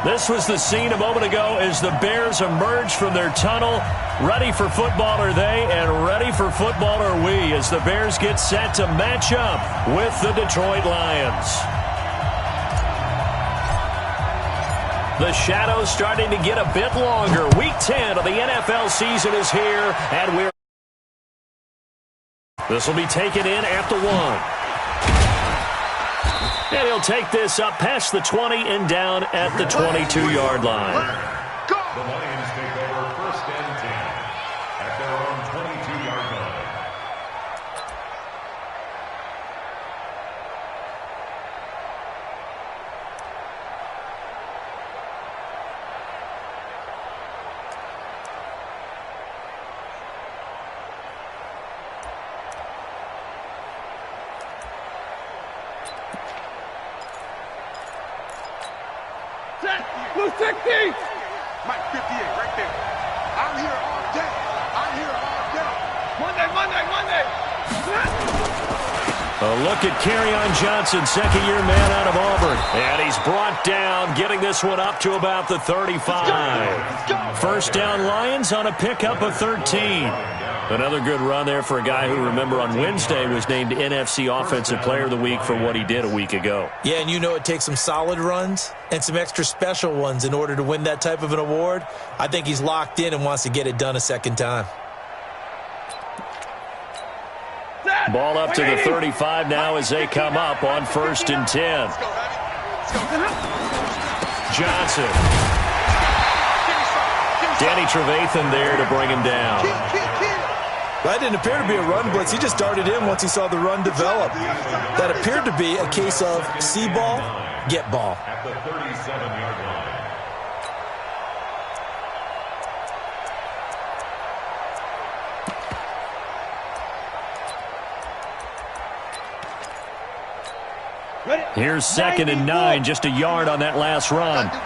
This was the scene a moment ago as the Bears emerged from their tunnel. Ready for football are they, and ready for football are we as the Bears get set to match up with the Detroit Lions. The shadows starting to get a bit longer. Week 10 of the NFL season is here, and this will be taken in at the 1. And he'll take this up past the 20 and down at the 22-yard line. The Lions take over 1st and 10 at their own 22-yard line. Blue 60! Mike 58 right there. I'm here all day. I'm here all day. Monday! A look at Kerryon Johnson, second-year man out of Auburn. And he's brought down, getting this one up to about the 35. First down Lions on a pickup of 13. Another good run there for a guy who, remember, on Wednesday was named NFC Offensive Player of the Week for what he did a week ago. Yeah, and you know it takes some solid runs and some extra special ones in order to win that type of an award. I think he's locked in and wants to get it done a second time. Ball up to the 35 now as they come up on 1st and 10. Johnson. Danny Trevathan there to bring him down. That didn't appear to be a run blitz. He just darted in once he saw the run develop. That appeared to be a case of see ball, get ball. At the 37-yard line. Here's 2nd and 9, just a yard on that last run. Come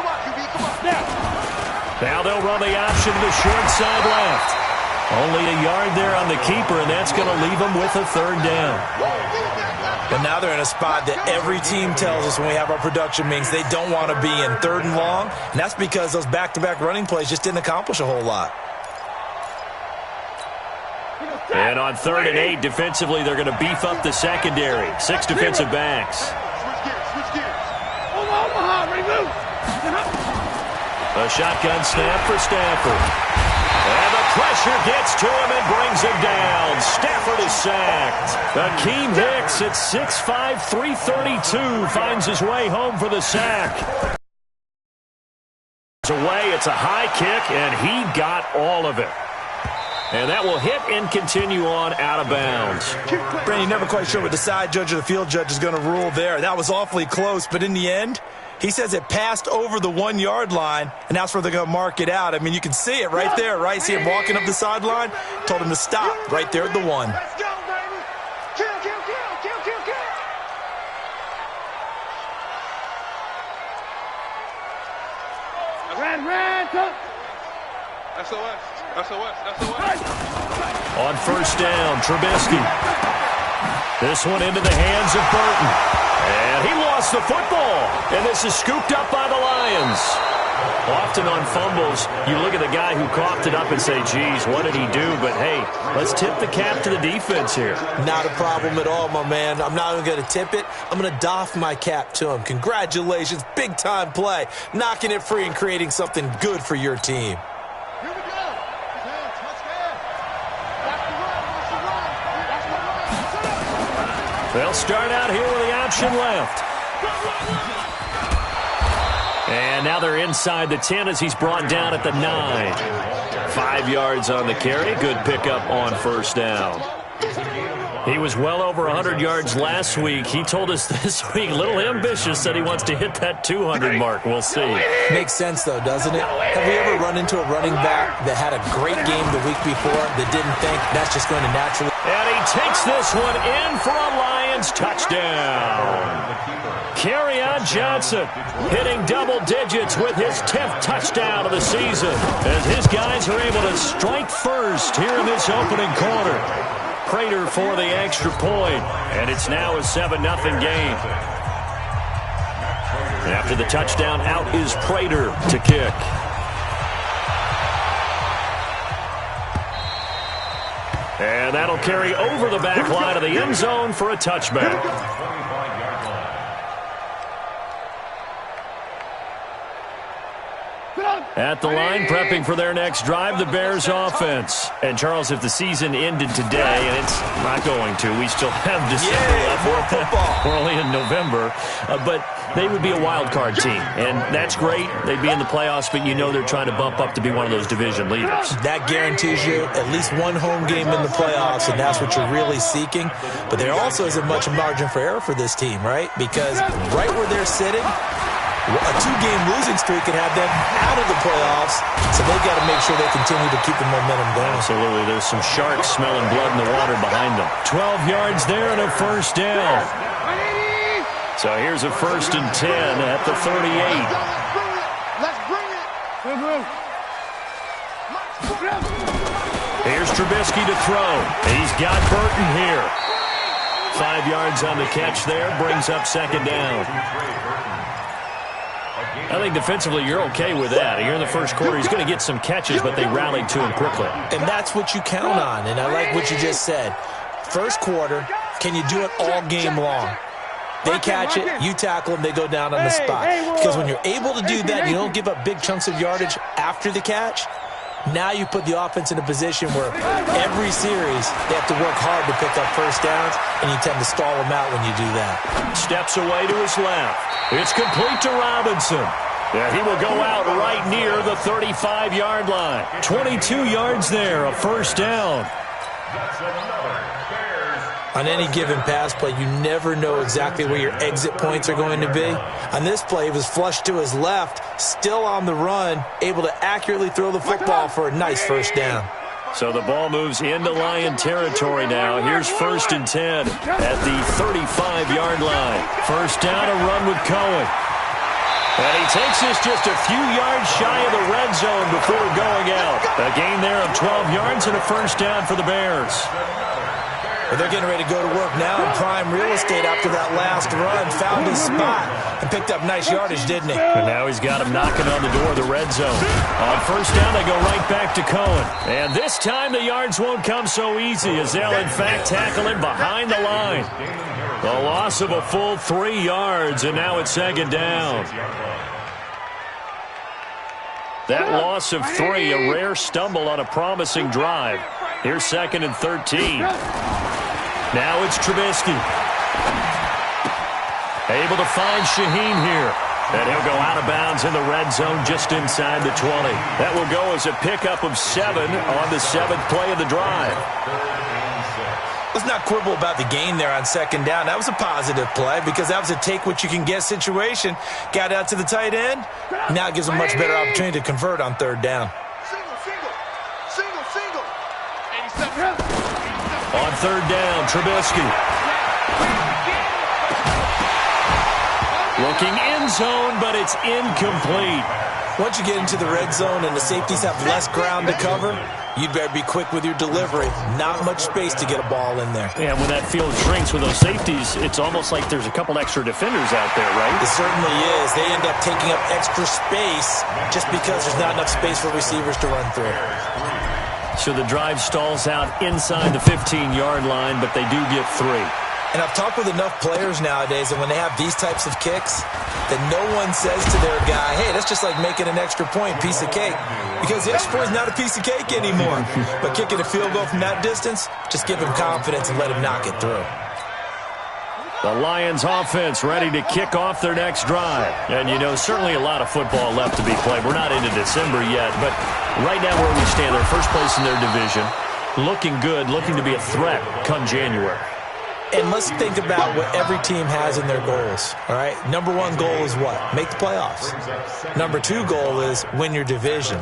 on, QB, come on. Now they'll run the option to the short side left. Only a yard there on the keeper, and that's going to leave them with a 3rd down. But now they're in a spot that every team tells us when we have our production meetings they don't want to be in, 3rd and long. And that's because those back-to-back running plays just didn't accomplish a whole lot. And on 3rd and 8, defensively, they're going to beef up the secondary. 6 defensive backs. Switch gears. Omaha, remove. A shotgun snap for Stafford. And the pressure gets to him and brings him down. Stafford is sacked. Akeem Hicks at 6'5", 332 finds his way home for the sack. It's away. It's a high kick, and he got all of it. And that will hit and continue on out of bounds. Brandon, you're never quite sure what the side judge or the field judge is going to rule there. That was awfully close, but in the end, he says it passed over the 1-yard line, and that's where they're going to mark it out. I mean, you can see it right there, right? See him walking up the sideline? Told him to stop right there at the 1. Let's go, baby. Kill. Red, SOS. On 1st down, Trubisky. This one into the hands of Burton. And he lost the football. And this is scooped up by the Lions. Often on fumbles, you look at the guy who coughed it up and say, geez, what did he do? But, hey, let's tip the cap to the defense here. Not a problem at all, my man. I'm not even going to tip it. I'm going to doff my cap to him. Congratulations. Big-time play. Knocking it free and creating something good for your team. They'll start out here with the option left. And now they're inside the 10 as he's brought down at the 9. 5 yards on the carry. Good pickup on 1st down. He was well over 100 yards last week. He told us this week, a little ambitious, said he wants to hit that 200 mark. We'll see. Makes sense, though, doesn't it? Have we ever run into a running back that had a great game the week before that didn't think that's just going to naturally... And he takes this one in for a Lions touchdown. Kerryon Johnson hitting double digits with his 10th touchdown of the season as his guys are able to strike first here in this opening quarter. Prater for the extra point, and it's now a 7-0 game. After the touchdown, out is Prater to kick. And that'll carry over the back line of the end zone for a touchback. At the line, prepping for their next drive, the Bears offense. And, Charles, if the season ended today, and it's not going to, we still have December left. More football. We're only in November. But they would be a wild card team. And that's great. They'd be in the playoffs, but you know they're trying to bump up to be one of those division leaders. That guarantees you at least one home game in the playoffs, and that's what you're really seeking. But there also isn't much margin for error for this team, right? Because right where they're sitting, a two-game losing streak could have them out of the playoffs, so they've got to make sure they continue to keep the momentum going. Absolutely. There's some sharks smelling blood in the water behind them. 12 yards there and a first down. So here's a 1st and 10 at the 38. Let's bring it. Here's Trubisky to throw. He's got Burton here. 5 yards on the catch there, brings up 2nd down. I think defensively you're okay with that. Here in the first quarter, he's going to get some catches, but they rallied to him quickly. And that's what you count on, and I like what you just said. First quarter, can you do it all game long? They catch it, you tackle them, they go down on the spot. Because when you're able to do that, you don't give up big chunks of yardage after the catch. Now you put the offense in a position where every series they have to work hard to pick up first downs, and you tend to stall them out when you do that. Steps away to his left. It's complete to Robinson. Yeah, he will go out right near the 35-yard line. 22 yards there, a first down. On any given pass play, you never know exactly where your exit points are going to be. On this play, it was flushed to his left, still on the run, able to accurately throw the football for a nice first down. So the ball moves into Lion territory now. Here's 1st and 10 at the 35-yard line. First down, a run with Cohen. And he takes this just a few yards shy of the red zone before going out. A gain there of 12 yards and a first down for the Bears. Well, they're getting ready to go to work now in prime real estate after that last run. Found his spot and picked up nice yardage, didn't he? And now he's got him knocking on the door of the red zone. On first down, they go right back to Cohen. And this time the yards won't come so easy as they'll, in fact, tackle him behind the line. The loss of a full 3 yards, and now it's 2nd down. That loss of 3, a rare stumble on a promising drive. Here's 2nd and 13. Now it's Trubisky. Able to find Shaheen here. And he'll go out of bounds in the red zone just inside the 20. That will go as a pickup of 7 on the 7th play of the drive. Let's not quibble about the gain there on 2nd down. That was a positive play because that was a take-what-you-can-get situation. Got out to the tight end. Now it gives them a much better opportunity to convert on 3rd down. On 3rd down, Trubisky. Looking end zone, but it's incomplete. Once you get into the red zone and the safeties have less ground to cover, you'd better be quick with your delivery. Not much space to get a ball in there. Yeah, when that field shrinks with those safeties, it's almost like there's a couple extra defenders out there, right? It certainly is. They end up taking up extra space just because there's not enough space for receivers to run through. So the drive stalls out inside the 15-yard line, but they do get 3. And I've talked with enough players nowadays that when they have these types of kicks, that no one says to their guy, hey, that's just like making an extra point, piece of cake. Because the extra point is not a piece of cake anymore. But kicking a field goal from that distance, just give him confidence and let him knock it through. The Lions offense ready to kick off their next drive. And, you know, certainly a lot of football left to be played. We're not into December yet, but right now where we stand, they're first place in their division. Looking good, looking to be a threat come January. And let's think about what every team has in their goals, all right? Number 1 goal is what? Make the playoffs. Number 2 goal is win your division.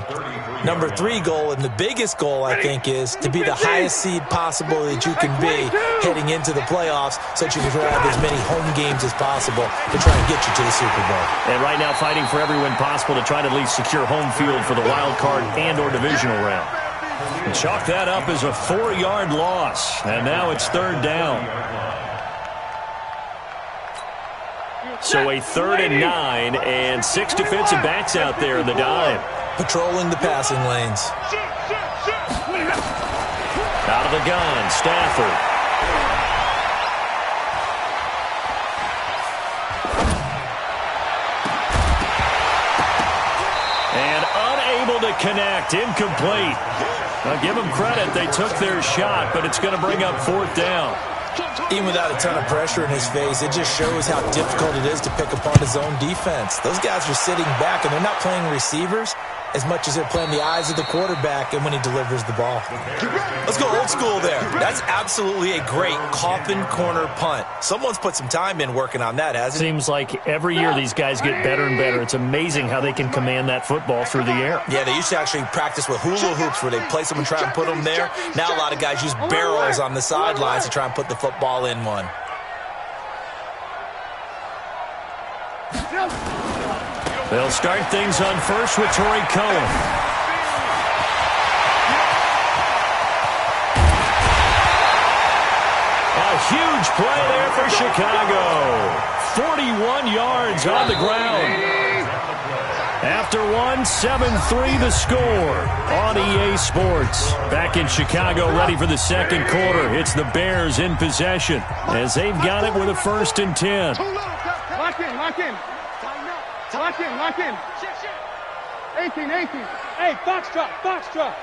Number 3 goal, and the biggest goal, I think, is to be the highest seed possible that you can be heading into the playoffs so that you can have as many home games as possible to try and get you to the Super Bowl. And right now fighting for every win possible to try to at least secure home field for the wild card and or divisional round. And chalk that up as a 4-yard loss. And now it's 3rd down. So a 3rd and 9 and 6 defensive backs out there in the dime. Patrolling the passing lanes. Out of the gun, Stafford. And unable to connect, incomplete. Now give them credit, they took their shot, but it's going to bring up 4th down. Even without a ton of pressure in his face, it just shows how difficult it is to pick apart his own defense. Those guys are sitting back, and they're not playing receivers as much as they're playing the eyes of the quarterback and when he delivers the ball. Let's go old school there. That's absolutely a great coffin corner punt. Someone's put some time in working on that, hasn't it? Seems like every year these guys get better and better. It's amazing how they can command that football through the air. Yeah, they used to actually practice with hula hoops where they place them and try and put them there. Now a lot of guys use barrels on the sidelines to try and put the football in one. They'll start things on first with Torrey Cohen. A huge play there for Chicago. 41 yards on the ground. After 7-3 the score on EA Sports. Back in Chicago, ready for the second quarter. It's the Bears in possession as they've got it with a 1st and 10. Lock in, lock in. Lock in, lock in. 18, 18. Hey, box drop, box drop.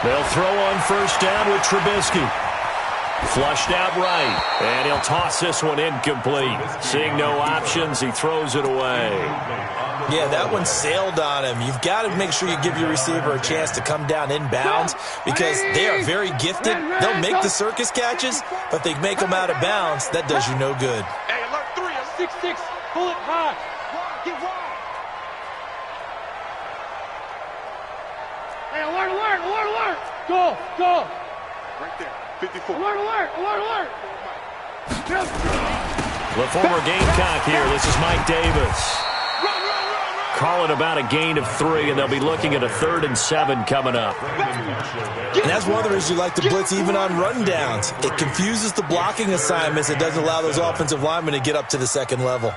They'll throw on 1st down with Trubisky. Flushed out right, and he'll toss this one incomplete. Seeing no options, he throws it away. Yeah, that one sailed on him. You've got to make sure you give your receiver a chance to come down inbounds because they are very gifted. They'll make the circus catches, but they make them out of bounds. That does you no good. Hey, alert 3, 6-6, pull it high. get wide. Hey, alert, alert, alert, alert. Go, go. Right there, 54. Alert, alert, alert, alert. The former Gamecock here. This is Mike Davis. Calling about a gain of 3, and they'll be looking at a 3rd and 7 coming up. And that's one of the reasons you like to blitz even on rundowns. It confuses the blocking assignments. It doesn't allow those offensive linemen to get up to the second level.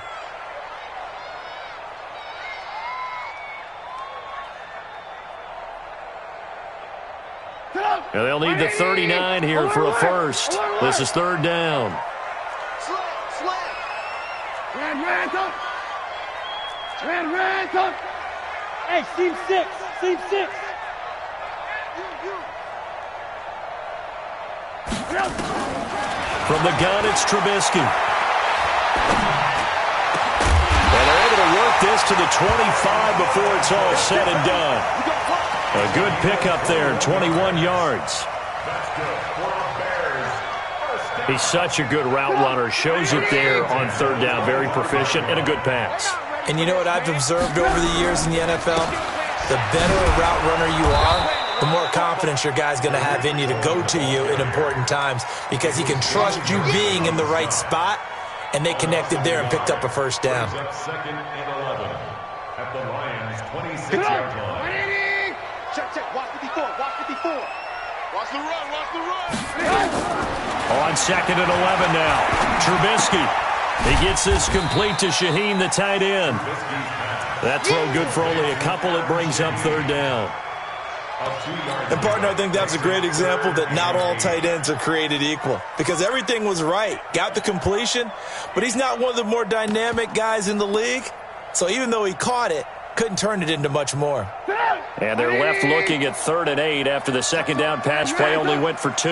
And they'll need the 39 here for a 1st. This is 3rd down. Hey, seam 6, seam 6. From the gun, it's Trubisky. And they're able to work this to the 25 before it's all said and done. A good pickup there, 21 yards. He's such a good route runner. Shows it there on 3rd down. Very proficient and a good pass. And you know what I've observed over the years in the NFL? The better a route runner you are, the more confidence your guy's going to have in you to go to you in important times because he can trust you being in the right spot, and they connected there and picked up a 1st down. 2nd and 11 at the Lions' 26-yard line. Check. Watch 54. Watch 54. Watch the run. Watch the run. On 2nd and 11 now. Trubisky. He gets this complete to Shaheen, the tight end. That throw good for only a couple. It brings up 3rd down. And, partner, I think that's a great example that not all tight ends are created equal because everything was right. Got the completion, but he's not one of the more dynamic guys in the league. So even though he caught it, couldn't turn it into much more. And they're left looking at 3rd and 8 after the 2nd down pass play only went for 2.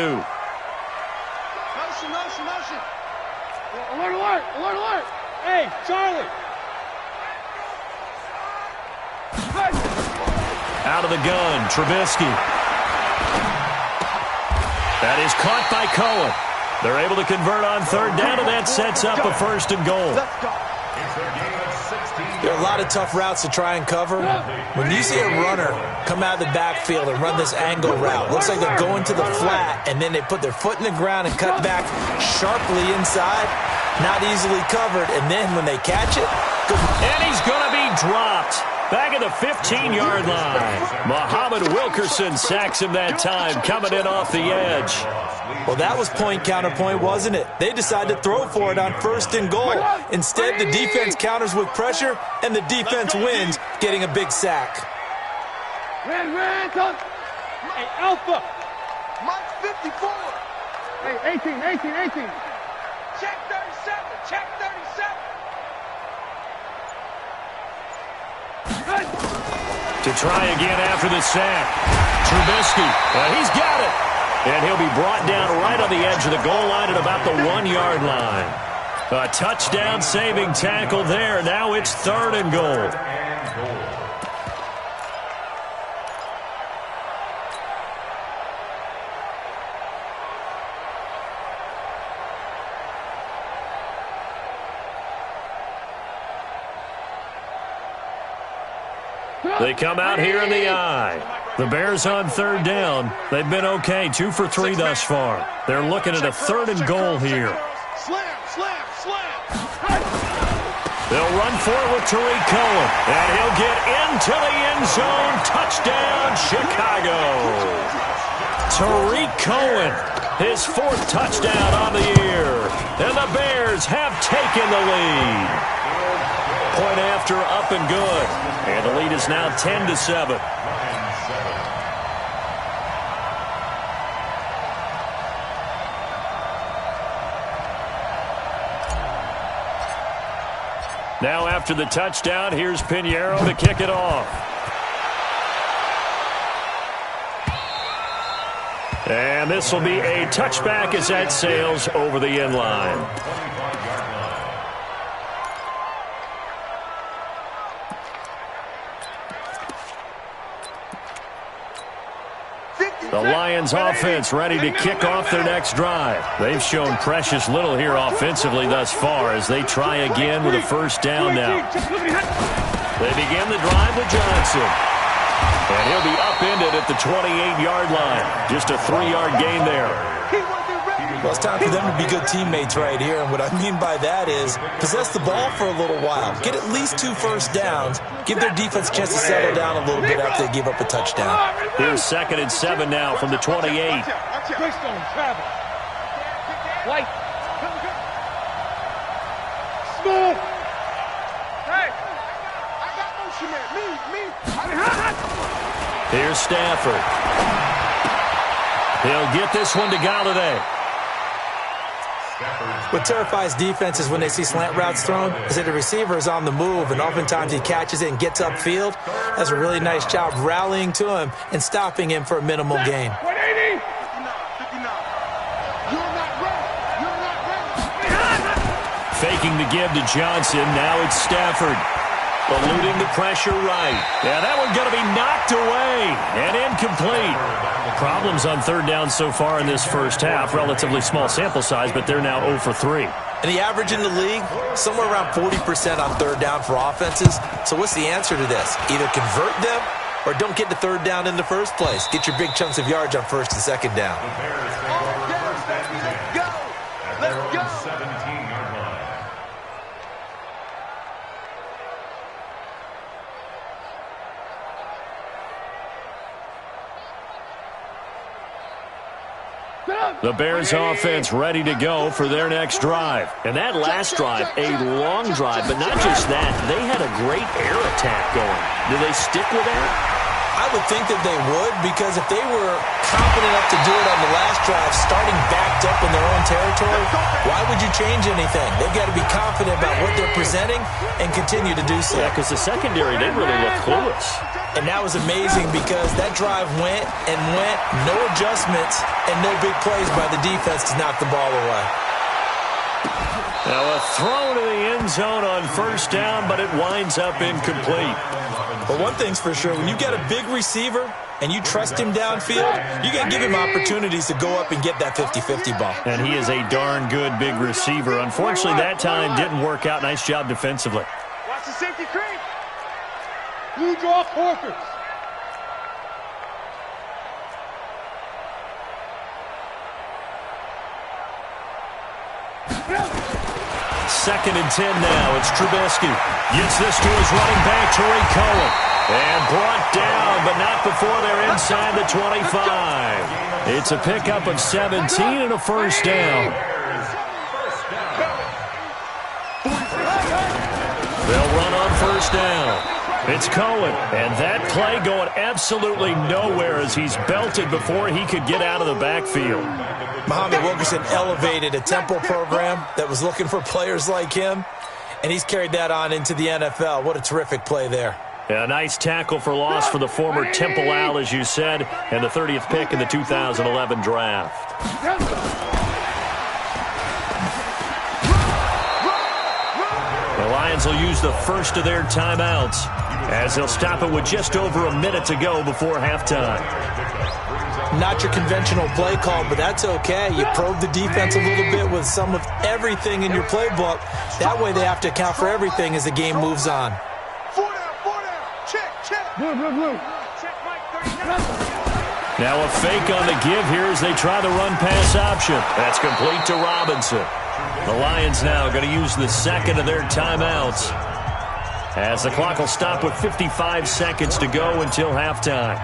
Motion. Alert, alert, alert, alert. Hey, Charlie. Out of the gun, Trubisky. That is caught by Cohen. They're able to convert on 3rd down, and that sets up a 1st and goal. There are a lot of tough routes to try and cover. When you see a runner come out of the backfield and run this angle route, looks like they're going to the flat, and then they put their foot in the ground and cut back sharply inside, not easily covered, and then when they catch it, and he's going to be dropped. Back at the 15-yard line. Muhammad Wilkerson sacks him that time, coming in off the edge. Well, that was point counterpoint, wasn't it? They decided to throw for it on 1st and goal. Instead, the defense counters with pressure, and the defense wins, getting a big sack. Hey, Alpha. Mike 54. Hey, 18. Check 37. Check 37. To try again after the sack. Trubisky, he's got it. And he'll be brought down right on the edge of the goal line at about the 1-yard line. A touchdown-saving tackle there. Now it's 3rd and goal. They come out here in the eye. The Bears on 3rd down. They've been okay, 2 for 3 thus far. They're looking at a 3rd and goal here. They'll run for it with Tariq Cohen, and he'll get into the end zone. Touchdown, Chicago. Tariq Cohen, his 4th touchdown on the year. And the Bears have taken the lead. Point after, up and good. And the lead is now 10-7. Now after the touchdown, here's Pinheiro to kick it off. And this will be a touchback as that sails over the end line. The Lions offense ready to kick off their next drive. They've shown precious little here offensively thus far as they try again with a 1st down now. They begin the drive with Johnson. And he'll be upended at the 28-yard line. Just a 3-yard gain there. Well, it's time for them to be good teammates right here. And what I mean by that is possess the ball for a little while. Get at least 2 first downs. Give their defense a chance to settle down a little bit after they give up a touchdown. Here's 2nd and 7 now from the 28. Greystone, travel. White. Smooth. Hey. I got motion man. Me. Here's Stafford. He'll get this one to Galladay. What terrifies defenses when they see slant routes thrown is that the receiver is on the move, and oftentimes he catches it and gets upfield. Does a really nice job rallying to him and stopping him for a minimal gain. 180. 59. You're not ready. Faking the give to Johnson. Now it's Stafford. Eluding the pressure right. Yeah, that one's going to be knocked away and incomplete. Problems on 3rd down so far in this first half. Relatively small sample size, but they're now 0 for 3. And the average in the league, somewhere around 40% on 3rd down for offenses. So what's the answer to this? Either convert them or don't get to 3rd down in the first place. Get your big chunks of yards on 1st and 2nd down. Let's go. 17-yard line. The Bears offense ready to go for their next drive. And that last drive, a long drive, but not just that. They had a great air attack going. Do they stick with that? I would think that they would, because if they were confident enough to do it on the last drive, starting backed up in their own territory, why would you change anything? They've got to be confident about what they're presenting and continue to do so. Yeah, because the secondary, they really look clueless. And that was amazing because that drive went and went, no adjustments, and no big plays by the defense to knock the ball away. Now a throw to the end zone on 1st down, but it winds up incomplete. But one thing's for sure, when you get a big receiver and you trust him downfield, you got to give him opportunities to go up and get that 50-50 ball. And he is a darn good big receiver. Unfortunately, that time didn't work out. Nice job defensively. Watch the safety creep. Blue draw quarters. 2nd and 10 now. It's Trubisky. Gets this to his running back, Tariq Cohen. And brought down, but not before they're inside the 25. It's a pickup of 17 and a first down. They'll run on first down. It's Cohen, and that play going absolutely nowhere as he's belted before he could get out of the backfield. Muhammad Wilkerson elevated a Temple program that was looking for players like him, and he's carried that on into the NFL. What a terrific play there. Yeah, a nice tackle for loss for the former Temple Owl, as you said, and the 30th pick in the 2011 draft. The Lions will use the first of their timeouts as they'll stop it with just over a minute to go before halftime. Not your conventional play call, but that's okay. You probe the defense a little bit with some of everything in your playbook. That way they have to account for everything as the game moves on. Blue. Now a fake on the give here as they try the run-pass option. That's complete to Robinson. The Lions now going to use the second of their timeouts as the clock will stop with 55 seconds to go until halftime.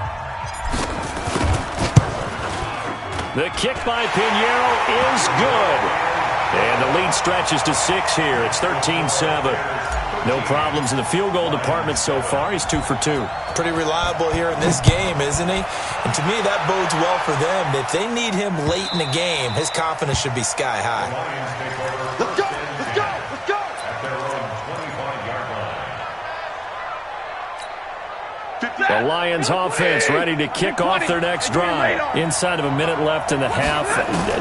The kick by Pinheiro is good. And the lead stretches to 6 here. It's 13-7. No problems in the field goal department so far. He's 2 for 2. Pretty reliable here in this game, isn't he? And to me, that bodes well for them. If they need him late in the game, his confidence should be sky high. Let's go! Let's go! Let's go! The Lions offense ready to kick off their next drive. Inside of a minute left in the half.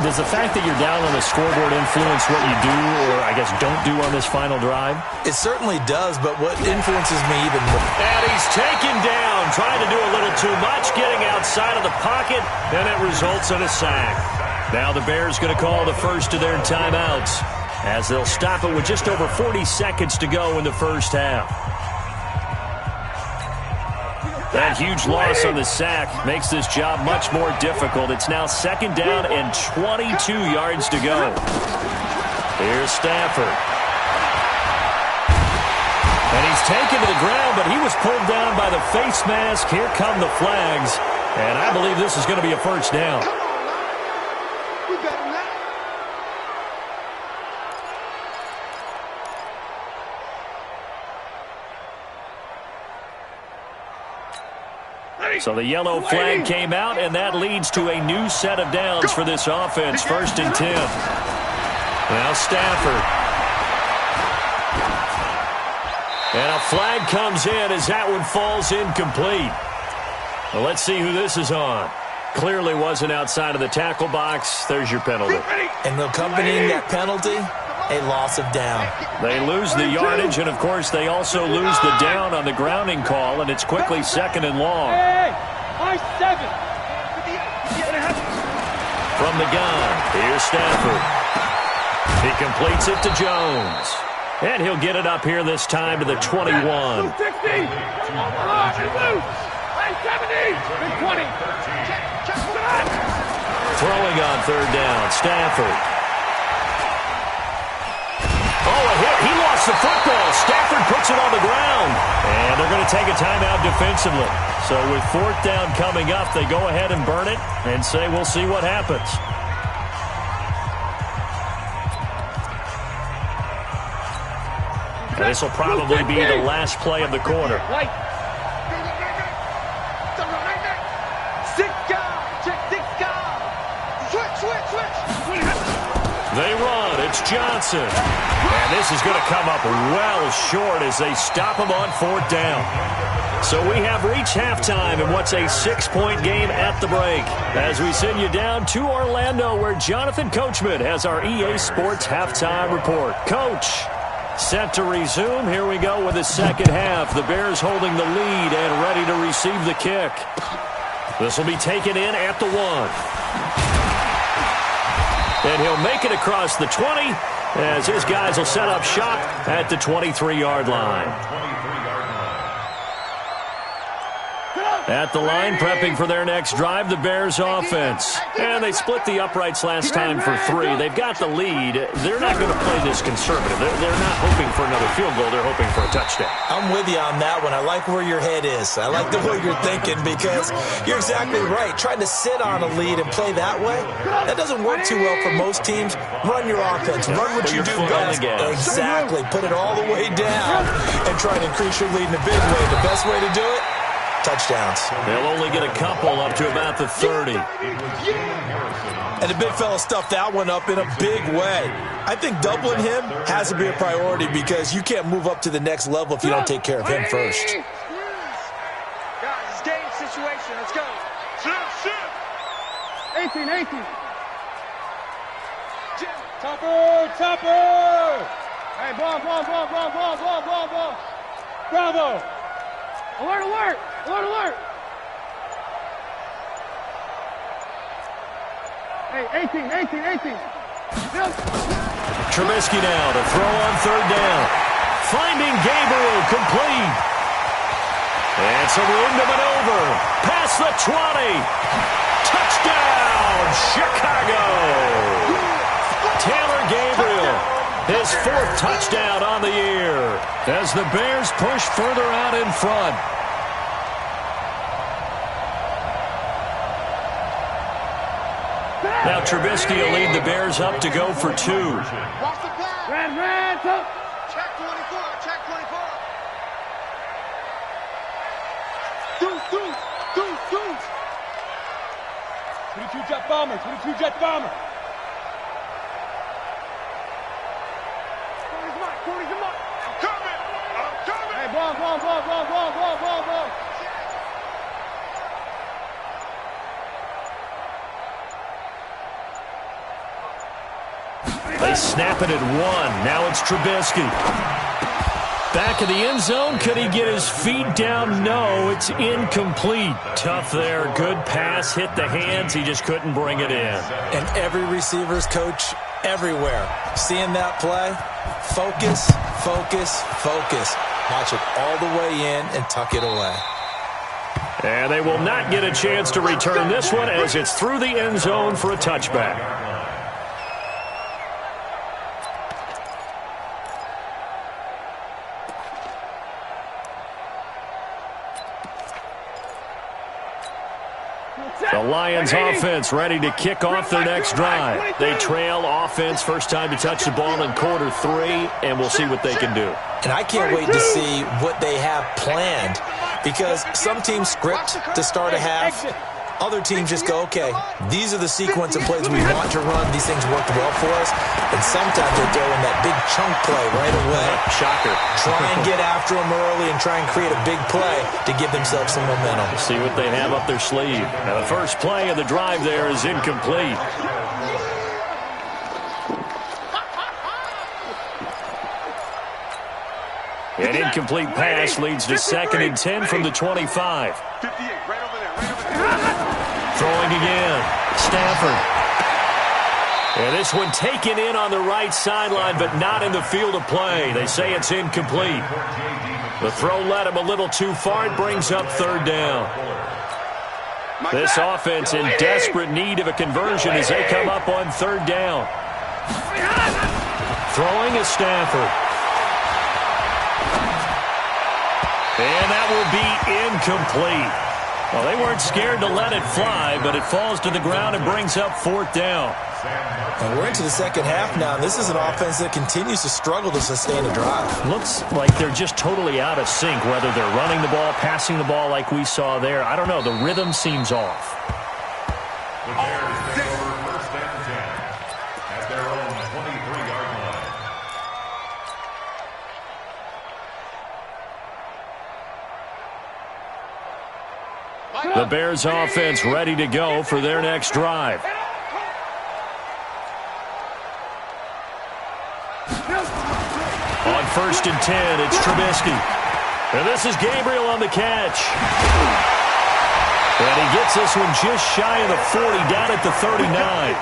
Does the fact that you're down on the scoreboard influence what you do, or I guess don't do on this final drive? It certainly does, but what influences me even more. And he's taken down, trying to do a little too much, getting outside of the pocket, and it results in a sack. Now the Bears going to call the first of their timeouts as they'll stop it with just over 40 seconds to go in the first half. That huge loss on the sack makes this job much more difficult. It's now 2nd down and 22 yards to go. Here's Stafford. And he's taken to the ground, but he was pulled down by the face mask. Here come the flags. And I believe this is going to be a first down. We got him now. So the yellow flag came out, and that leads to a new set of downs for this offense. 1st and 10. Now Stafford. And a flag comes in as that one falls incomplete. Well, let's see who this is on. Clearly wasn't outside of the tackle box. There's your penalty. And accompanying that penalty, a loss of down. They lose the yardage, and, of course, they also lose the down on the grounding call, and it's quickly 2nd and long. Hey, I-7. From the gun, here's Stafford. He completes it to Jones. And he'll get it up here this time to the 21. 60. Throwing on 3rd down, Stafford. Oh, a hit. He lost the football. Stafford puts it on the ground. And they're going to take a timeout defensively. So with 4th down coming up, they go ahead and burn it and say we'll see what happens. And this will probably be the last play of the quarter. They run. It's Johnson. And this is going to come up well short as they stop him on 4th down. So we have reached halftime in what's a 6-point game at the break. As we send you down to Orlando, where Jonathan Coachman has our EA Sports halftime report. Coach, set to resume. Here we go with the second half. The Bears holding the lead and ready to receive the kick. This will be taken in at the 1. And he'll make it across the 20 as his guys will set up shop at the 23-yard line. At the line, prepping for their next drive, the Bears offense. And they split the uprights last time for 3. They've got the lead. They're not going to play this conservative. They're not hoping for another field goal. They're hoping for a touchdown. I'm with you on that one. I like where your head is. I like the way you're thinking because you're exactly right. Trying to sit on a lead and play that way, that doesn't work too well for most teams. Run your offense. Run what you do best. Exactly. Put it all the way down and try to increase your lead in a big way. The best way to do it? Touchdowns. They'll only get a couple up to about the 30. And the big fella stuffed that one up in a big way. I think doubling him has to be a priority because you can't move up to the next level if you don't take care of him first. Guys, it's game situation. Let's go. 18. Topper. Hey, ball. Bravo. Alert. Hey, 18. Trubisky now to throw on 3rd down. Finding Gabriel complete. It's a room to maneuver. Past the 20. Touchdown, Chicago. Taylor Gabriel, his 4th touchdown on the year as the Bears push further out in front. Now Trubisky will lead the Bears up to go for 2. Watch the play. Red, top. Check 24. Deuce. 22 jet bomber. 40's mark. I'm coming. Hey, ball. They snap it at 1. Now it's Trubisky. Back in the end zone. Could he get his feet down? No, it's incomplete. Tough there. Good pass. Hit the hands. He just couldn't bring it in. And every receiver's coach everywhere. Seeing that play, focus. Watch it all the way in and tuck it away. And they will not get a chance to return this one as it's through the end zone for a touchback. The Lions offense ready to kick off their next drive. They trail offense, first time to touch the ball in quarter 3, and we'll see what they can do. And I can't wait to see what they have planned because some teams script to start a half. Other teams just go, okay, these are the sequence of plays we want to run. These things worked well for us. And sometimes they throw in that big chunk play right away. Shocker. Try and get after them early and try and create a big play to give themselves some momentum. See what they have up their sleeve. Now the first play of the drive there is incomplete. An incomplete pass leads to 2nd and 10 from the 25. 58, right over there. Throwing again. Stafford. And this one taken in on the right sideline, but not in the field of play. They say it's incomplete. The throw led him a little too far. It brings up 3rd down. This offense in desperate need of a conversion as they come up on 3rd down. Throwing is Stafford. And that will be incomplete. Well, they weren't scared to let it fly, but it falls to the ground and brings up 4th down. And we're into the second half now. This is an offense that continues to struggle to sustain a drive. Looks like they're just totally out of sync, whether they're running the ball, passing the ball like we saw there. I don't know. The rhythm seems off. The Bears take over 1st and 10 at their own 23-yard line. The Bears offense ready to go for their next drive. On 1st and 10, it's Trubisky. And this is Gabriel on the catch. And he gets this one just shy of the 40, down at the 39.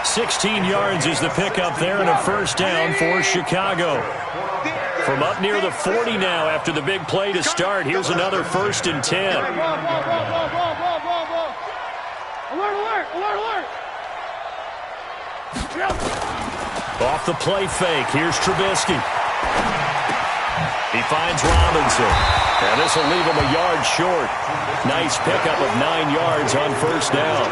16 yards is the pickup there and a 1st down for Chicago. From up near the 40 now after the big play to start. Here's another 1st and 10. Alert, alert, alert, alert. Off the play fake. Here's Trubisky. He finds Robinson. And this will leave him a yard short. Nice pickup of 9 yards on 1st down.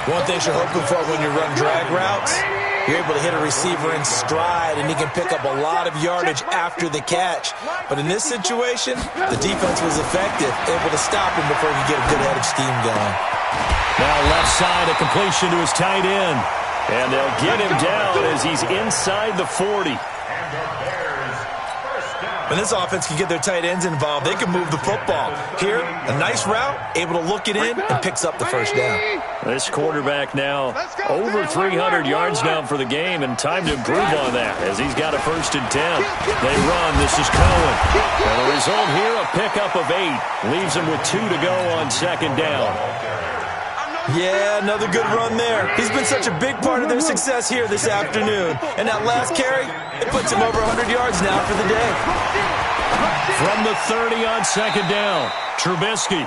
One thing you're hoping for when you run drag routes, you're able to hit a receiver in stride, and he can pick up a lot of yardage after the catch. But in this situation, the defense was effective, able to stop him before he could get a good head of steam going. Now left side, a completion to his tight end. And they'll get him down as he's inside the 40. When this offense can get their tight ends involved, they can move the football. Here, a nice route, able to look it in, and picks up the 1st down. This quarterback now over 300 yards now for the game, and time to improve on that as he's got a 1st and 10. They run. This is Cohen. And the result here, a pickup of 8. Leaves him with 2 to go on 2nd down. Yeah, another good run there. He's been such a big part of their success here this afternoon. And that last carry, it puts him over 100 yards now for the day. From the 30 on 2nd down, Trubisky.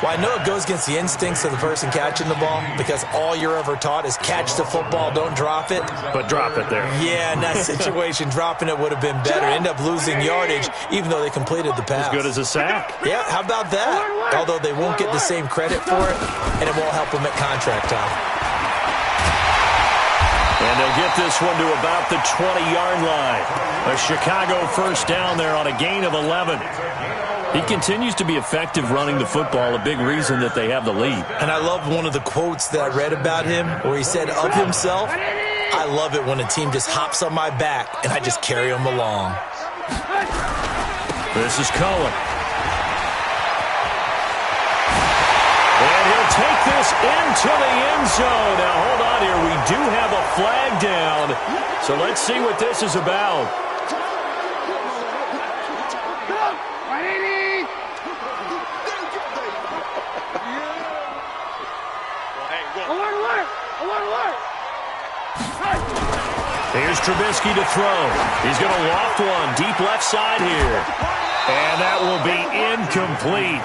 Well, I know it goes against the instincts of the person catching the ball because all you're ever taught is catch the football, don't drop it. But drop it there. Yeah, in that situation, dropping it would have been better. End up losing yardage, even though they completed the pass. As good as a sack. Yeah, how about that? Although they won't get the same credit for it, and it won't help them at contract time. And they'll get this one to about the 20-yard line. A Chicago 1st down there on a gain of 11. He continues to be effective running the football, a big reason that they have the lead. And I love one of the quotes that I read about him where he said of himself, I love it when a team just hops on my back and I just carry them along. This is Cohen. And he'll take this into the end zone. Now, hold on here. We do have a flag down. So let's see what this is about. Alert, alert, alert, alert. Here's Trubisky to throw. He's going to loft one deep left side here. And that will be incomplete.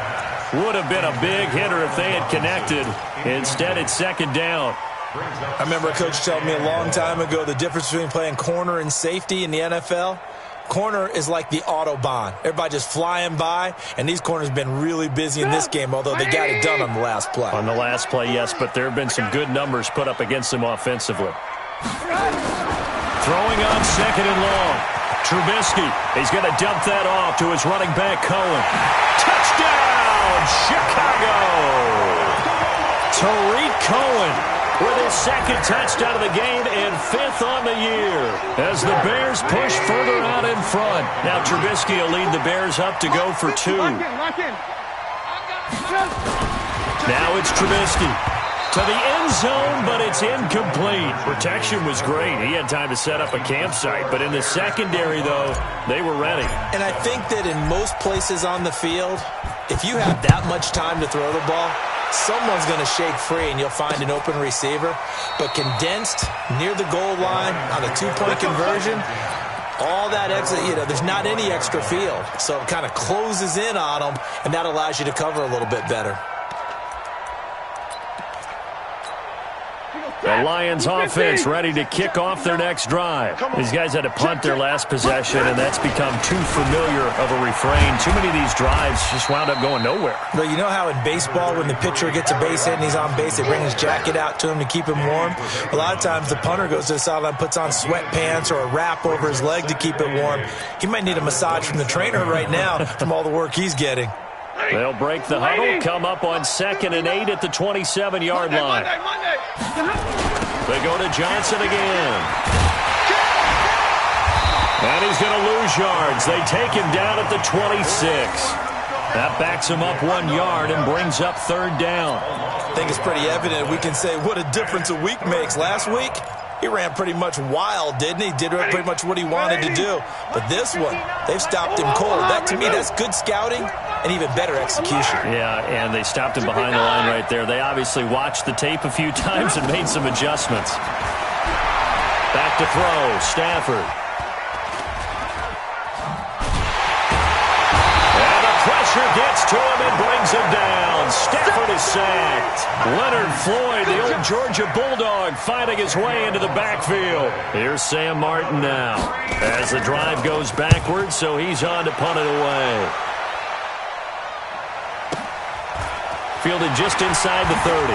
Would have been a big hitter if they had connected. Instead, it's 2nd down. I remember a coach telling me a long time ago the difference between playing corner and safety in the NFL. Corner is like the Autobahn. Everybody just flying by, and these corners have been really busy in this game, although they got it done on the last play. On the last play, yes, but there have been some good numbers put up against them offensively. Throwing on 2nd and long. Trubisky, he's going to dump that off to his running back, Cohen. Touchdown, Chicago! Tariq Cohen with his 2nd touchdown of the game and 5th on the year as the Bears push further out in front. Now Trubisky will lead the Bears up to go for 2. Lock in. Now it's Trubisky to the end zone, but it's incomplete. Protection was great. He had time to set up a campsite, but in the secondary, though, they were ready. And I think that in most places on the field, if you have that much time to throw the ball, someone's going to shake free and you'll find an open receiver. But condensed near the goal line on a 2-point conversion, all that extra, there's not any extra field. So it kind of closes in on them, and that allows you to cover a little bit better. The Lions offense ready to kick off their next drive. These guys had to punt their last possession, and that's become too familiar of a refrain. Too many of these drives just wound up going nowhere. But you know how in baseball, when the pitcher gets a base hit and he's on base, they bring his jacket out to him to keep him warm? A lot of times the punter goes to the sideline, puts on sweatpants or a wrap over his leg to keep it warm. He might need a massage from the trainer right now from all the work he's getting. They'll break the huddle, come up on 2nd and 8 at the 27-yard line. They go to Johnson again. And he's going to lose yards. They take him down at the 26. That backs him up 1 yard and brings up 3rd down. I think it's pretty evident. We can say what a difference a week makes. Last week, he ran pretty much wild, didn't he? Did pretty much what he wanted to do. But this one, they've stopped him cold. That, to me, that's good scouting and even better execution. Yeah, and they stopped him behind the line right there. They obviously watched the tape a few times and made some adjustments. Back to throw, Stafford. And the pressure gets to him and brings him down. Stafford is sacked. Leonard Floyd, the old Georgia Bulldog, fighting his way into the backfield. Here's Sam Martin now. As the drive goes backwards, so he's on to punt it away. Fielded just inside the 30.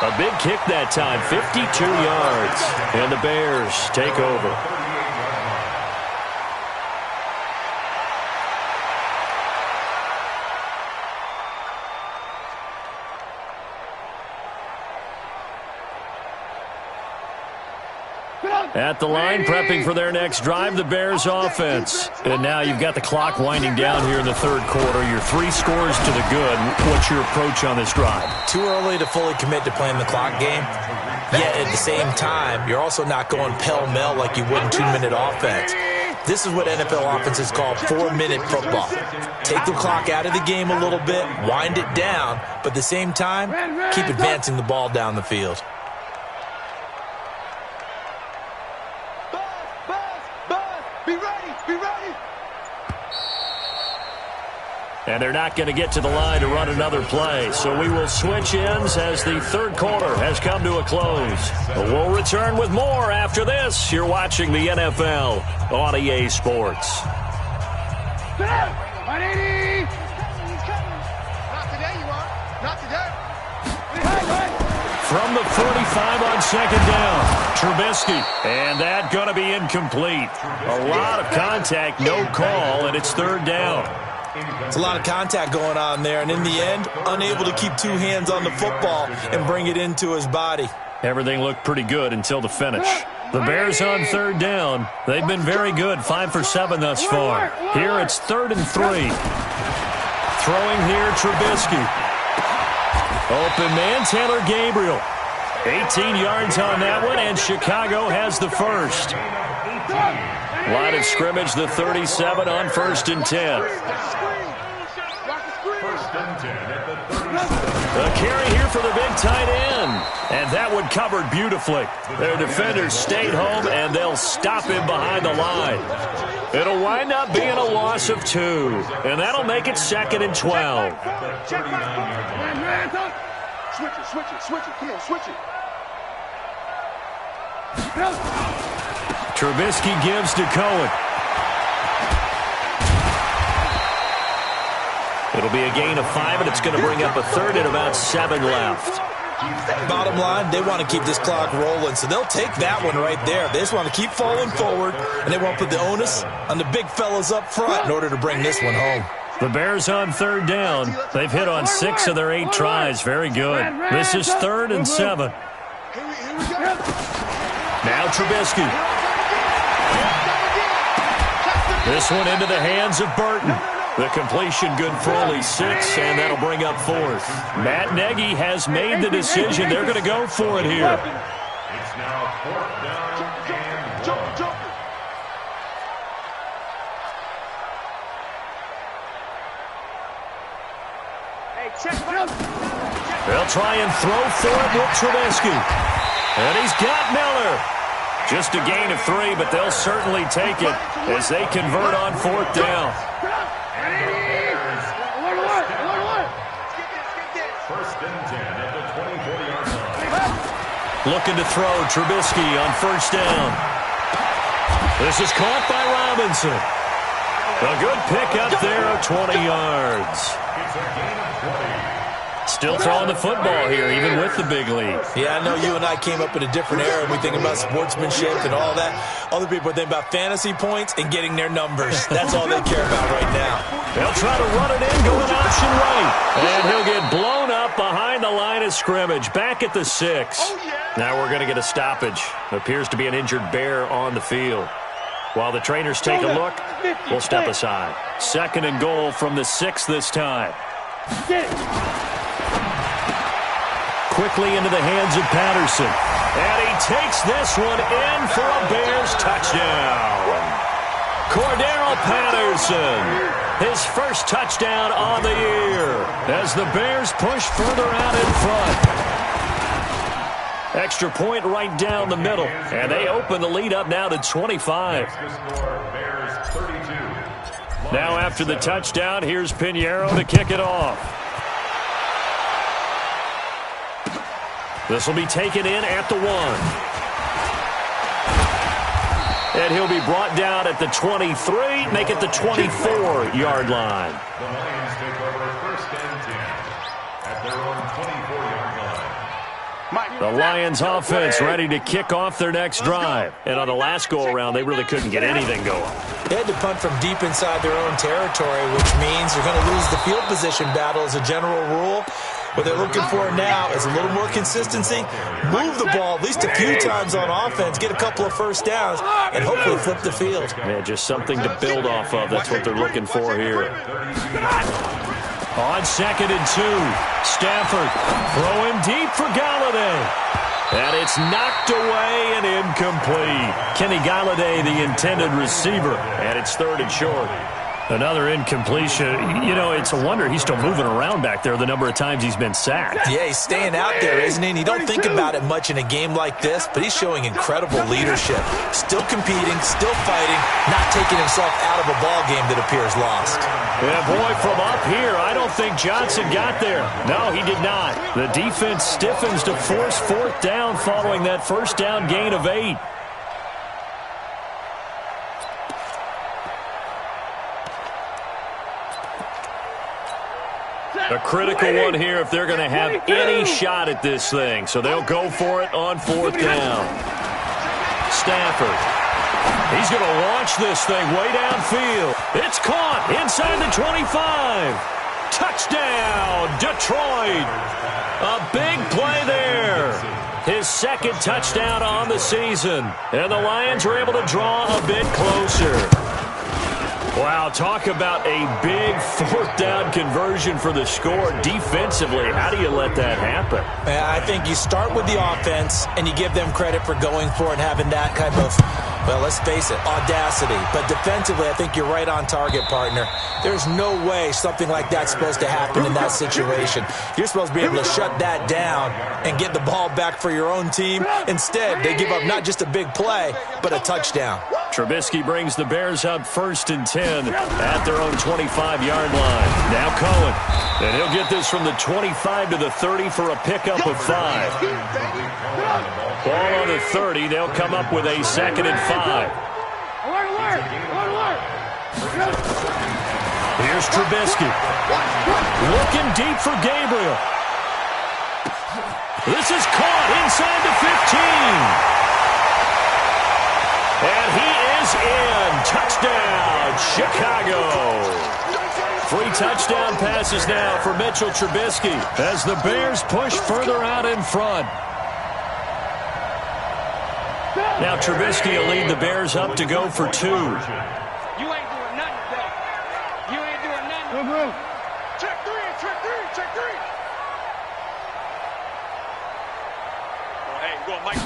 A big kick that time, 52 yards. And the Bears take over. At the line, prepping for their next drive, the Bears offense. And now you've got the clock winding down here in the third quarter. You're 3 scores to the good. What's your approach on this drive? Too early to fully commit to playing the clock game. Yet at the same time, you're also not going pell-mell like you would in 2-minute offense. This is what NFL offenses call 4-minute football. Take the clock out of the game a little bit, wind it down, but at the same time, keep advancing the ball down the field. And they're not going to get to the line to run another play. So we will switch ends as the third quarter has come to a close. But we'll return with more after this. You're watching the NFL on EA Sports. Not today, you are. Not today. From the 45 on second down, Trubisky. And that going to be incomplete. A lot of contact, no call, and it's third down. It's a lot of contact going on there, and in the end, unable to keep 2 hands on the football and bring it into his body. Everything looked pretty good until the finish. The Bears on third down. They've been very good, 5 for 7 thus far. Here it's 3rd and 3. Throwing here, Trubisky. Open man, Taylor Gabriel. 18 yards on that one, and Chicago has the first. Line of scrimmage, the 37 on 1st and 10. A carry here for the big tight end. And that one covered beautifully. Their defenders stayed home, and they'll stop him behind the line. It'll wind up being a loss of 2. And that'll make it 2nd and 12. Switch it. Come on, switch it. Trubisky gives to Cohen. It'll be a gain of 5, and it's going to bring up a 3rd and about 7 left. Bottom line, they want to keep this clock rolling, so they'll take that one right there. They just want to keep falling forward, and they want to put the onus on the big fellas up front in order to bring this one home. The Bears on third down. They've hit on 6 of their 8 tries. Very good. This is 3rd and 7. Now Trubisky. This one into the hands of Burton. The completion good for only 6, and that'll bring up 4th. Matt Nagy has made the decision. They're going to go for it here. It's now 4th down and 1. They'll try and throw for it with Trubisky. And he's got Miller. Just a gain of 3, but they'll certainly take it as they convert on 4th down. First and 10 at the 24-yard line. Looking to throw Trubisky on 1st down. This is caught by Robinson. A good pick up there of 20 yards. It's a gain of 20. Still throwing the football here, even with the big lead. Yeah, I know you and I came up in a different era, and we think about sportsmanship and all that. Other people think about fantasy points and getting their numbers. That's all they care about right now. They'll try to run it in, going option right. And he'll get blown up behind the line of scrimmage, back at the 6. Now we're going to get a stoppage. Appears to be an injured Bear on the field. While the trainers take a look, we'll step aside. 2nd and goal from the 6 this time. Quickly into the hands of Patterson. And he takes this one in for a Bears touchdown. Cordero Patterson, his first touchdown on the year as the Bears push further out in front. Extra point right down the middle. And they open the lead up now to 25. Now after the touchdown, here's Pinheiro to kick it off. This will be taken in at the 1. And he'll be brought down at the 23, make it the 24-yard line. The Lions take over 1st and 10 at their own 24-yard line. The Lions offense ready to kick off their next drive. And on the last go-around, they really couldn't get anything going. They had to punt from deep inside their own territory, which means you're going to lose the field position battle as a general rule. What they're looking for now is a little more consistency, move the ball at least a few times on offense, get a couple of first downs, and hopefully flip the field. Yeah, just something to build off of. That's what they're looking for here. On 2nd and 2, Stafford throwing deep for Galladay. And it's knocked away and incomplete. Kenny Galladay, the intended receiver, and it's 3rd and short. Another incompletion. You know, it's a wonder he's still moving around back there the number of times he's been sacked. Yeah, he's staying out there, isn't he? And you don't think about it much in a game like this, but he's showing incredible leadership. Still competing, still fighting, not taking himself out of a ball game that appears lost. Yeah, boy, from up here, I don't think Johnson got there. No, he did not. The defense stiffens to force 4th down following that first down gain of 8. A critical one here if they're going to have any shot at this thing. So they'll go for it on 4th down. Stafford. He's going to launch this thing way downfield. It's caught inside the 25. Touchdown, Detroit. A big play there. His 2nd touchdown on the season. And the Lions were able to draw a bit closer. Wow, talk about a big 4th down conversion for the score. Defensively, how do you let that happen? I think you start with the offense, and you give them credit for going for it and having that kind of, well, let's face it, audacity. But defensively, I think you're right on target, partner. There's no way something like that's supposed to happen in that situation. You're supposed to be able to shut that down and get the ball back for your own team. Instead, they give up not just a big play, but a touchdown. Trubisky brings the Bears up 1st and 10 at their own 25-yard line. Now Cohen. And he'll get this from the 25 to the 30 for a pickup of 5. Ball on the 30. They'll come up with a 2nd and 5. Here's Trubisky. Looking deep for Gabriel. This is caught inside the 15. And he is in. Touchdown, Chicago. 3 touchdown passes now for Mitchell Trubisky as the Bears push further out in front. Now Trubisky will lead the Bears up to go for 2. You ain't doing nothing today. You ain't doing nothing. Check 3, check 3, check 3. Oh, hey, go, Mike.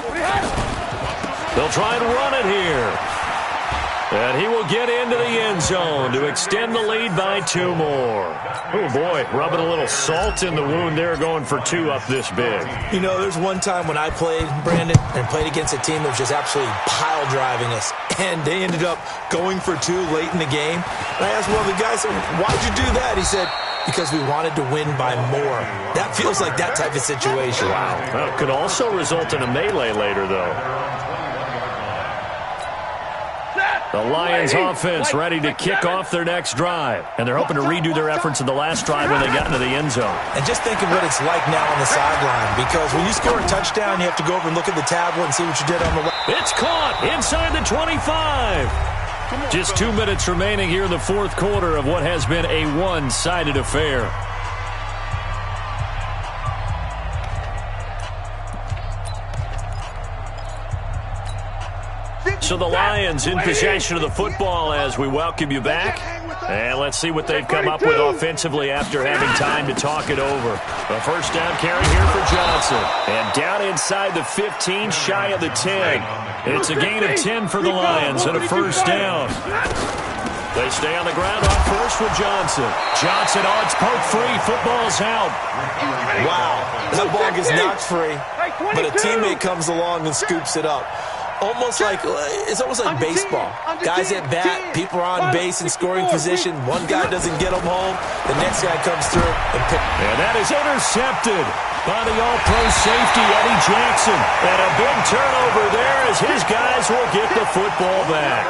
They'll try and run it here. And he will get into the end zone to extend the lead by 2 more. Oh, boy, rubbing a little salt in the wound there, going for 2 up this big. You know, there's one time when I played, Brandon, and played against a team that was just absolutely pile driving us, and they ended up going for 2 late in the game. And I asked one of the guys, why'd you do that? He said, because we wanted to win by more. That feels like that type of situation. Wow. Well, it could also result in a melee later, though. The Lions offense ready to kick off their next drive. And they're hoping to redo their efforts in the last drive when they got into the end zone. And just think of what it's like now on the sideline. Because when you score a touchdown, you have to go over and look at the tablet and see what you did on the left. It's caught inside the 25. Just 2 minutes remaining here in the 4th quarter of what has been a one-sided affair. So the Lions in possession of the football as we welcome you back. And let's see what they've come up with offensively after having time to talk it over. A first down carry here for Johnson. And down inside the 15, shy of the 10. It's a gain of 10 for the Lions and a first down. They stay on the ground on first with Johnson. Johnson, oh, it's poked free. Football's out. Wow. That ball gets knocked free, but a teammate comes along and scoops it up. It's almost like baseball. Guys at bat, people are on base in scoring position. One guy doesn't get them home. The next guy comes through and picks. And that is intercepted by the all-pro safety, Eddie Jackson. And a big turnover there as his guys will get the football back.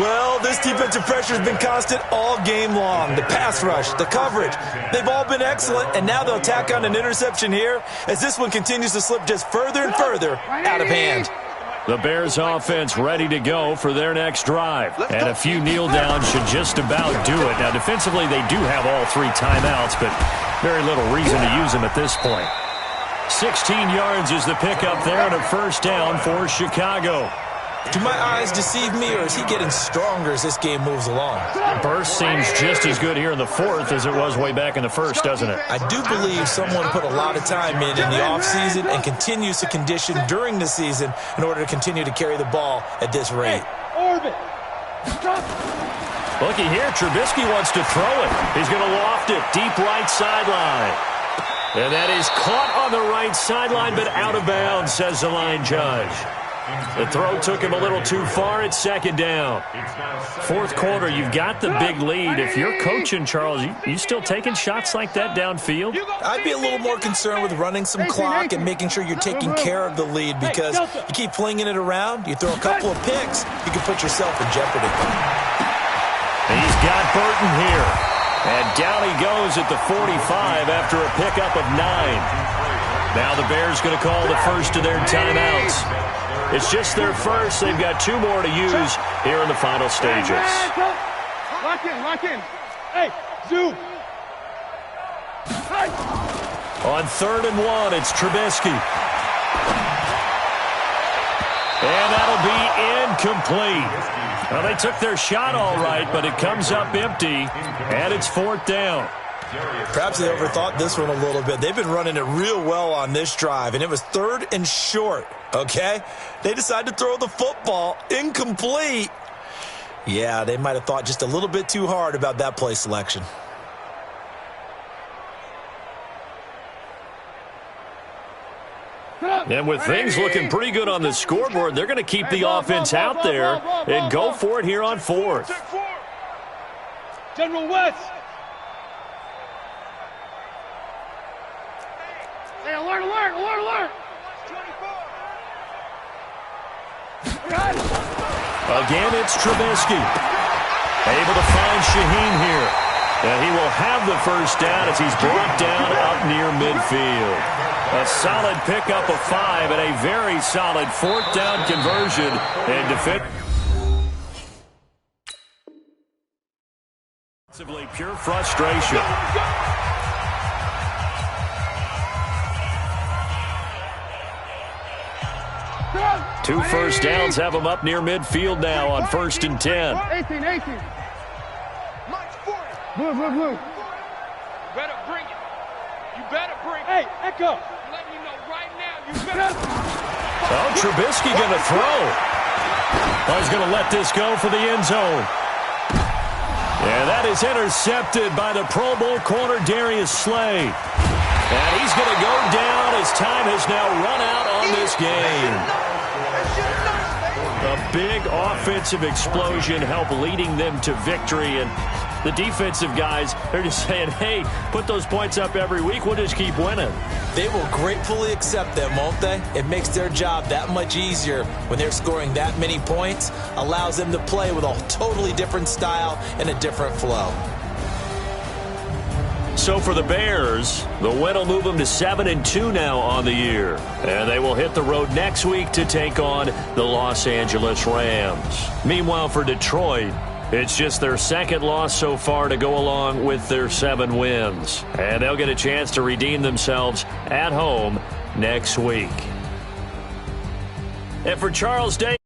Well, this defensive pressure has been constant all game long. The pass rush, the coverage, they've all been excellent, and now they'll tack on an interception here as this one continues to slip just further and further out of hand. The Bears offense ready to go for their next drive. And a few kneel downs should just about do it. Now, defensively, they do have all 3 timeouts, but very little reason to use them at this point. 16 yards is the pickup there and a first down for Chicago. Do my eyes deceive me, or is he getting stronger as this game moves along? Burst seems just as good here in the fourth as it was way back in the first, doesn't it? I do believe someone put a lot of time in the offseason and continues to condition during the season in order to continue to carry the ball at this rate. Looky here, Trubisky wants to throw it. He's going to loft it deep right sideline. And that is caught on the right sideline, but out of bounds, says the line judge. The throw took him a little too far. It's second down. Fourth quarter, you've got the big lead. If you're coaching, Charles, you still taking shots like that downfield? I'd be a little more concerned with running some clock and making sure you're taking care of the lead, because you keep flinging it around, you throw a couple of picks, you can put yourself in jeopardy. He's got Burton here. And down he goes at the 45 after a pickup of 9. Now the Bears going to call the first of their timeouts. It's just their first. They've got 2 more to use here in the final stages. Lock in. Hey, zoom. On 3rd and 1, it's Trubisky. And that'll be incomplete. Well, they took their shot all right, but it comes up empty, and it's 4th down. Perhaps they overthought this one a little bit. They've been running it real well on this drive, and it was 3rd and short, okay? They decided to throw the football incomplete. Yeah, they might have thought just a little bit too hard about that play selection. And with things looking pretty good on the scoreboard, they're going to keep the offense out there and go for it here on 4th. General West. Hey, alert. Again, it's Trubisky. Able to find Shaheen here. And he will have the first down as he's brought down up near midfield. A solid pickup of 5 and a very solid 4th down conversion. And defensively pure frustration. Two first downs have them up near midfield now on 1st and 10. 18. Blue. Better bring it. You better bring it. Hey, Echo. Let me know right now. You better. Oh, Trubisky going to throw. Oh, he's going to let this go for the end zone. And that is intercepted by the Pro Bowl corner Darius Slay. And he's going to go down as time has now run out on this game. A big offensive explosion helped leading them to victory. And the defensive guys, they're just saying, hey, put those points up every week. We'll just keep winning. They will gratefully accept them, won't they? It makes their job that much easier when they're scoring that many points. Allows them to play with a totally different style and a different flow. So for the Bears, the win will move them to 7-2 now on the year. And they will hit the road next week to take on the Los Angeles Rams. Meanwhile, for Detroit, it's just their 2nd loss so far to go along with their 7 wins. And they'll get a chance to redeem themselves at home next week. And for Charles Day.